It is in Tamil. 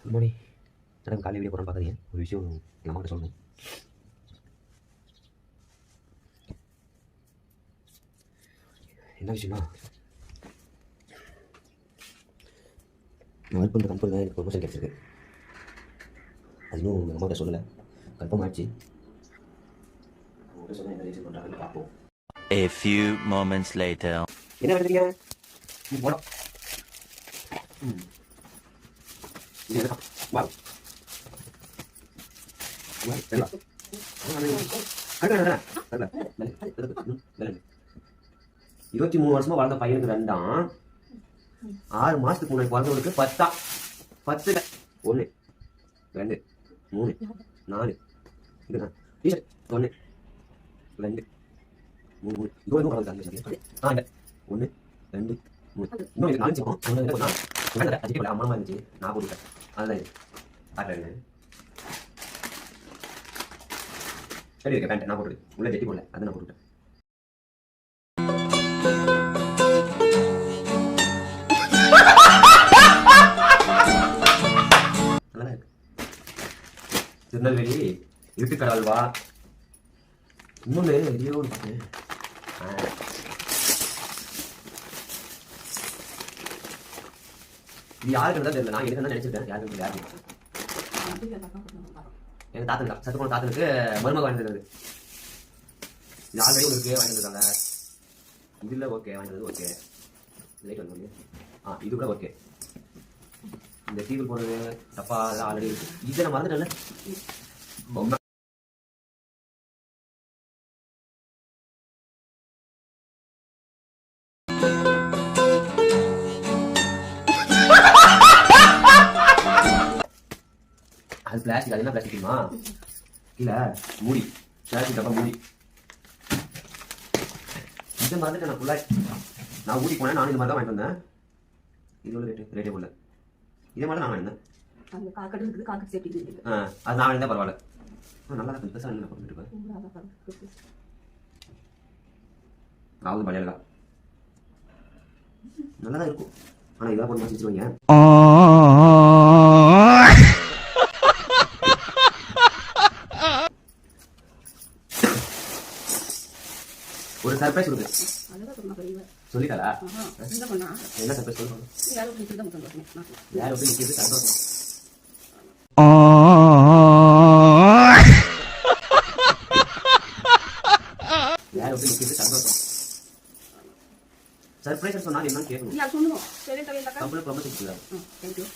Good morning. மேடம் காலையில் வீடியோ போகிறோன்னு பார்க்காதீங்க. ஒரு விஷயம் எங்கள் அம்மா கிட்ட சொல்லணும். என்ன விஷயமா? நான் ஒர்க் பண்ணுற கம்பெனி தான் எனக்கு ப்ரொமோஷன் கிடச்சிருக்கு. அது இன்னும் எங்கள் அம்மா கிட்ட சொல்லலை. கன்ஃபார்ம் ஆகிடுச்சு. உங்கள்கிட்ட சொன்னால் என்ன ரீசன் பண்ணுறாங்கன்னு பார்ப்போம். A few moments later. என்ன பண்ணுறீங்க? போடா. இது என்ன? வா. 23 வருஷமா வளர்ந்த பையனுக்கு 2 6 மாசத்துக்கு முன்னாடி பிறந்தவனுக்கு 10 1 2 3 4 இதுதான் டீஷர்ட் 1 2 3 இதுவும் வளர்ந்து 1 2 3 இன்னும் இது 4 சொன்னா அஜிக்கல அம்மா இருந்துச்சு நான் போட்டுட்டேன். அதுதான் இது காட்டுறேன். சரி இருக்கு பேண்ட் நான் போட்டுருக்கேன். உள்ள ஜெட்டி போடல, அது நான் போட்டுட்டேன். நல்லா இருக்கு. திருநெல்வேலி இருட்டுக்கடை அல்வா. இன்னொன்று வெளியோடு பார்த்தேன். இது யாருக்கு தான் தெரியல. நான் எனக்கு தான் நினைச்சிருக்கேன். யாருக்கு யாருக்கு எங்க தாத்தனுக்கு சத்துமான தாத்தனுக்கு மருமக வாங்கிட்டு இது ஆல்ரெடி உங்களுக்கு வாங்கிட்டு இருக்காங்க. இதுல ஓகே வாங்கினது ஓகே. லைட் வந்து இது கூட ஓகே. இந்த டீவில் போடுறது டப்பா எல்லாம் ஆல்ரெடி இருக்கு. இதை நான் மறந்துட்டேன்ல. பொம்மை அது பிளாஸ்டிக். அது என்ன பிளாஸ்டிக்குமா? இல்ல மூடி பிளாஸ்டிக் டப்பா மூடி. இதை மறந்துட்டு நான் ஃபுல்லாக நான் ஊடி போனேன். நான் இந்த மாதிரி தான் வாங்கிட்டு வந்தேன். இது உள்ள ரேட்டே போடல. இதே மாதிரி நான் வாங்கினேன். அது நான் வாங்கினேன் பரவாயில்ல. நல்லா தான் பெருசாக என்ன பண்ணிட்டு இருக்கேன். ஆகுது பழையா நல்லா தான் இருக்கும். ஆனால் இதெல்லாம் போட்டு வச்சுருவீங்க. ஒரு சர்ப்ரைஸ் கொடுங்க. சொல்லிட்டாளா? என்ன சர்ப்ரைஸ் சொல்லுங்க. யார் எப்படி நிற்கிறது சந்தோஷம். யார் எப்படி நிற்கிறது சந்தோஷம். சர்ப்ரைஸ் சொன்னா என்ன கேட்கணும். கம்பெனி ப்ரொமோஷன் கொடுக்குறாங்க. தேங்க்யூ.